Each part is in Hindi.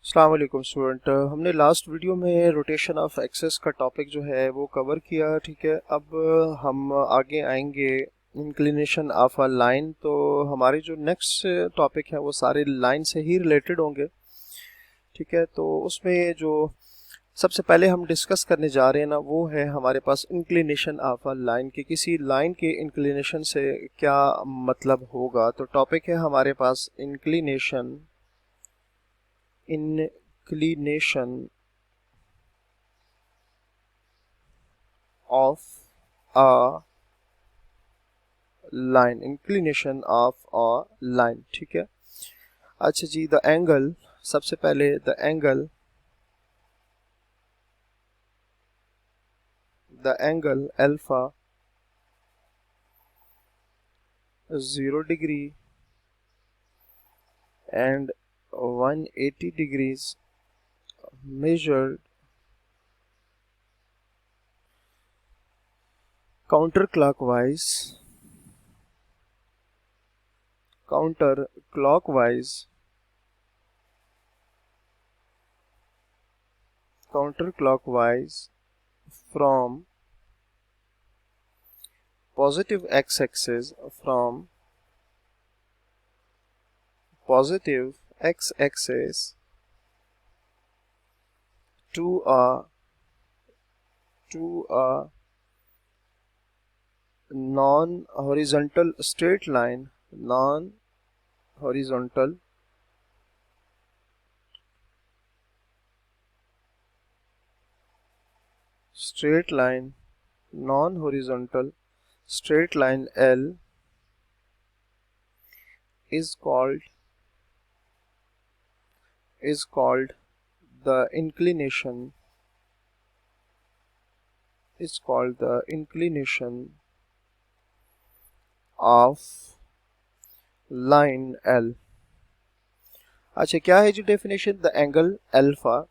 अस्सलाम वालेकुम स्टूडेंट। हमने लास्ट वीडियो में रोटेशन ऑफ एक्सेस का टॉपिक जो है वो कवर किया। ठीक है, अब हम आगे आएंगे इंक्लिनेशन ऑफ अ लाइन। तो हमारे जो नेक्स्ट टॉपिक है वो सारे लाइन से ही रिलेटेड होंगे। ठीक है, तो उसमें जो सबसे पहले हम डिस्कस करने जा रहे हैं ना, वो है हमारे पास इंक्लिनेशन ऑफ अ लाइन कि किसी लाइन के इंक्लिनेशन से क्या मतलब होगा। तो टॉपिक है हमारे पास inclination of a line। ठीक है, अच्छा जी, द एंगल, सबसे पहले the angle alpha 0 degree and 180 degrees measured counterclockwise counterclockwise counterclockwise from positive x-axis to a non-horizontal straight line non-horizontal straight line L is called the inclination of line L। अच्छा, क्या है जी डेफिनेशन? द एंगल अल्फा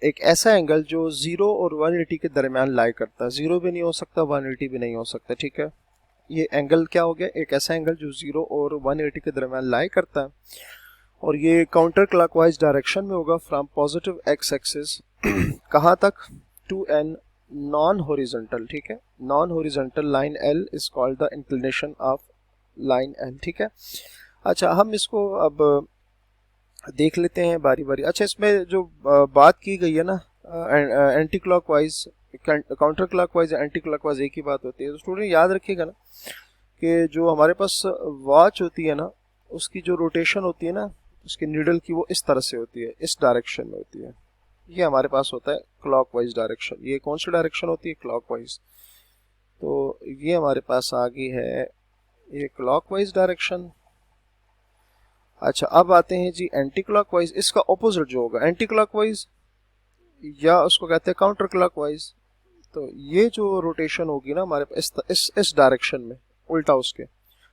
एक ऐसा एंगल जो 0 और 180 के दरमियान लाई करता है। 0 भी नहीं हो सकता, 180 भी नहीं हो सकता। ठीक है, ये एंगल क्या हो गया? एक ऐसा एंगल जो 0 और 180 के दरमियान लाई करता है और ये काउंटर क्लॉकवाइज डायरेक्शन में होगा फ्रॉम पॉजिटिव एक्स एक्सिस कहाँ तक? To an non horizontal. ठीक है, non horizontal line L is called the inclination of line L. ठीक है, अच्छा हम इसको अब देख लेते हैं बारी बारी। अच्छा, इसमें जो बात की गई है ना, anti clockwise counter clockwise anti clockwise एक ही बात होती है। तो स्टूडेंट याद रखिएगा ना कि जो हमारे पास वॉच होती है ना, उसकी जो रोटेशन होती है ना, उसकी नीडल की, वो इस तरह से होती है, इस डायरेक्शन में होती है। ये हमारे पास होता है क्लॉकवाइज डायरेक्शन। ये कौन सी डायरेक्शन होती है? क्लॉकवाइज। तो ये हमारे पास आ गई है ये क्लॉकवाइज डायरेक्शन। अच्छा, अब आते हैं जी एंटी क्लॉकवाइज। इसका ऑपोजिट जो होगा एंटी क्लॉकवाइज, या उसको कहते हैं काउंटर क्लॉकवाइज। तो ये जो रोटेशन होगी ना हमारे पास इस डायरेक्शन में, उल्टा उसके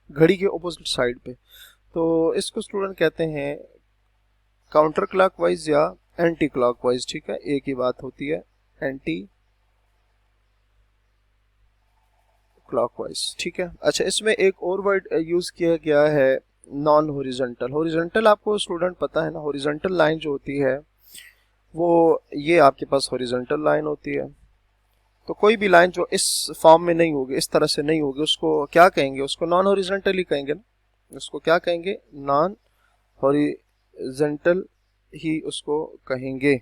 घड़ी के ऑपोजिट साइड पे, तो इसको स्टूडेंट कहते हैं काउंटर क्लॉकवाइज या एंटी क्लॉकवाइज। ठीक है, एक ही बात होती है, एंटी क्लॉकवाइज। ठीक है, अच्छा इसमें एक और वर्ड यूज किया गया है, नॉन हॉरिजॉन्टल। हॉरिजॉन्टल आपको स्टूडेंट पता है ना, हॉरिजॉन्टल लाइन जो होती है वो ये आपके पास हॉरिजॉन्टल लाइन होती है। तो कोई भी लाइन जो इस फॉर्म में नहीं होगी, इस तरह से नहीं होगी, उसको क्या कहेंगे? उसको नॉन हॉरिजॉन्टल ही कहेंगे ना। उसको क्या कहेंगे? नॉन हॉरिजॉन्टल ही उसको कहेंगे।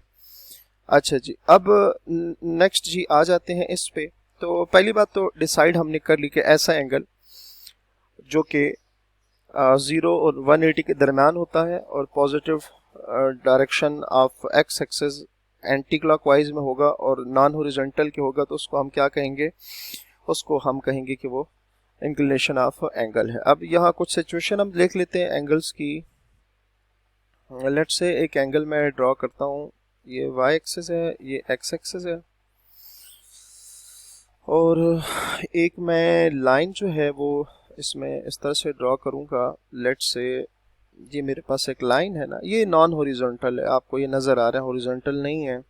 अच्छा जी, अब नेक्स्ट जी आ जाते हैं इस पे। तो पहली बात तो डिसाइड हमने कर ली कि ऐसा एंगल जो कि 0 और 180 के दरमियान होता है और positive direction of x axis anti clockwise में होगा और नॉन हॉरिजॉन्टल के होगा, तो उसको हम क्या कहेंगे? उसको हम कहेंगे कि वो इंक्लिनेशन ऑफ एंगल है। अब यहाँ कुछ सिचुएशन हम देख लेते हैं एंगल्स की। लेट्स से एक एंगल मैं ड्रॉ करता हूँ, ये वाई एक्सिस है, ये एक्स एक्सिस है, और एक मैं लाइन जो है वो इसमें इस तरह से ड्रॉ करूँगा। लेट्स से ये मेरे पास एक लाइन है ना, ये नॉन हॉरिजॉन्टल है, आपको ये नज़र आ रहा है, हॉरिजॉन्टल नहीं है।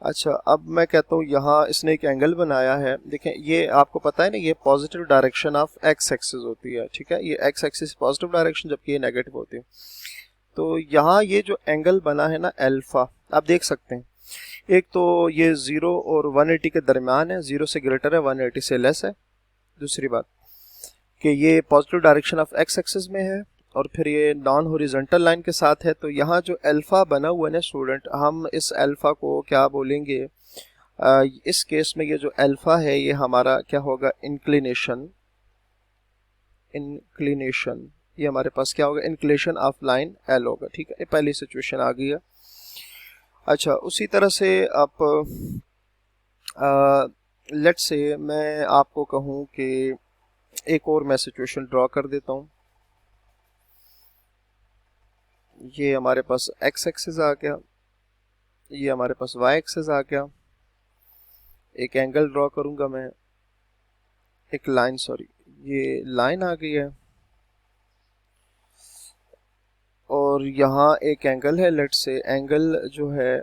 अच्छा, अब मैं कहता हूँ यहाँ इसने एक एंगल बनाया है। देखें, ये आपको पता है ना, ये positive direction of x axis होती है। ठीक है, ये एक्स एक्सिस पॉजिटिव डायरेक्शन, जबकि ये नेगेटिव होती है। तो यहाँ ये जो एंगल बना है ना अल्फा, आप देख सकते हैं, एक तो ये 0 और 180 के दरमियान है, 0 से ग्रेटर है, 180 से लेस है। दूसरी बात कि ये positive direction of x axis में है, और फिर ये नॉन हॉरिजॉन्टल लाइन के साथ है। तो यहाँ जो अल्फा बना हुआ है ना स्टूडेंट, हम इस अल्फा को क्या बोलेंगे, इस केस में ये जो अल्फा है ये हमारा क्या होगा, इंक्लिनेशन। इंक्लिनेशन ये हमारे पास क्या होगा, इंक्लिनेशन ऑफ लाइन एल होगा। ठीक है, ये पहली सिचुएशन आ गई है। अच्छा, उसी तरह से आप लेट्स से मैं आपको कहूँ कि एक और मैं सिचुएशन ड्रॉ कर देता हूँ। ये हमारे पास एक्स एक्सिस आ गया, ये हमारे पास वाई एक्सिस आ गया। एक एंगल ड्रॉ करूंगा मैं, एक लाइन, सॉरी ये लाइन आ गई है, और यहाँ एक एंगल है। लेट्स से एंगल जो है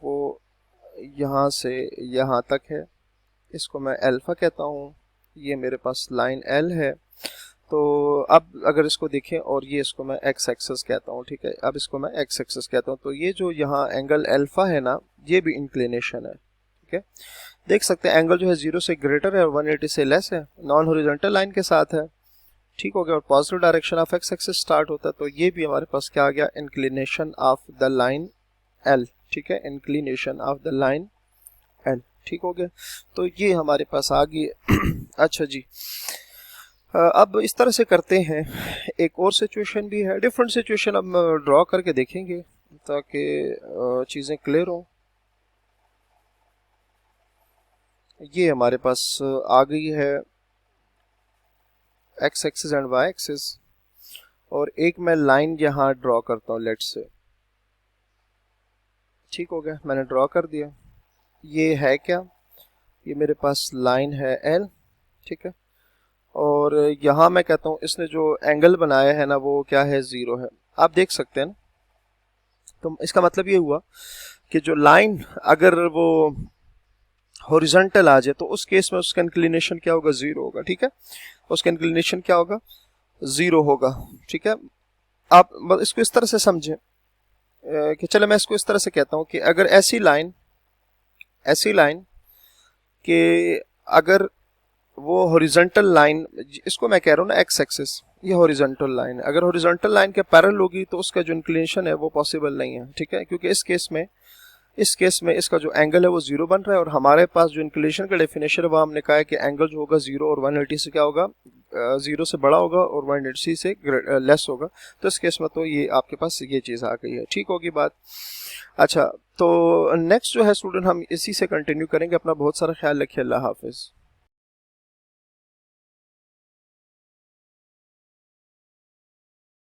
वो यहाँ से यहाँ तक है, इसको मैं अल्फा कहता हूँ। ये मेरे पास लाइन एल है। तो अब अगर इसको देखें, और ये इसको मैं एक्स एक्सिस कहता हूँ। ठीक है, अब इसको मैं एक्स एक्सिस कहता हूँ। तो ये जो यहाँ एंगल अल्फा है ना, ये भी इंक्लिनेशन है। ठीक है, देख सकते हैं एंगल जो है 0 से ग्रेटर है और 180 से लेस है, नॉन हॉरिजॉन्टल लाइन के साथ है। ठीक हो गया, और positive direction of x axis start होता है। तो ये भी हमारे पास क्या आ गया, inclination of the line L. ठीक है, inclination of the line L. ठीक हो गया, तो ये हमारे पास आ गई। अच्छा जी, अब इस तरह से करते हैं, एक और सिचुएशन भी है, डिफरेंट सिचुएशन अब ड्रॉ करके देखेंगे ताकि चीज़ें क्लियर हो। ये हमारे पास आ गई है X axis and Y axis, और एक मैं लाइन यहाँ ड्रॉ करता हूँ लेट्स से। ठीक हो गया, मैंने ड्रॉ कर दिया। ये है क्या, ये मेरे पास लाइन है एल। ठीक है, और यहाँ मैं कहता हूँ इसने जो एंगल बनाया है ना वो क्या है, 0 है। आप देख सकते हैं ना, तो इसका मतलब ये हुआ कि जो लाइन अगर वो हॉरिजॉन्टल आ जाए तो उस केस में उसका इंक्लिनेशन क्या होगा, 0 होगा। ठीक है, उसका इंक्लिनेशन क्या होगा, 0 होगा। ठीक है, आप इसको इस तरह से समझें कि चलो मैं इसको इस तरह से कहता हूँ कि अगर ऐसी लाइन कि अगर वो हॉरिजॉन्टल लाइन, इसको मैं कह रहा हूँ ना एक्स एक्सिस, ये हॉरिजॉन्टल लाइन है, अगर हॉरिजॉन्टल लाइन के पैरेलल होगी तो उसका जो इंक्लिनेशन है वो पॉसिबल नहीं है। ठीक है, क्योंकि इस केस में इसका जो एंगल है वो 0 बन रहा है, और हमारे पास जो इंक्लिनेशन का डेफिनेशन है वो हमने कहा है कि एंगल जो होगा 0 और 180 से क्या होगा, 0 से बड़ा होगा और 180 से लेस होगा। तो इस केस में तो ये आपके पास ये चीज़ आ गई है। ठीक होगी बात। अच्छा, तो नेक्स्ट जो है स्टूडेंट हम इसी से कंटिन्यू करेंगे। अपना बहुत सारा ख्याल रखिए। अल्लाह हाफिज़।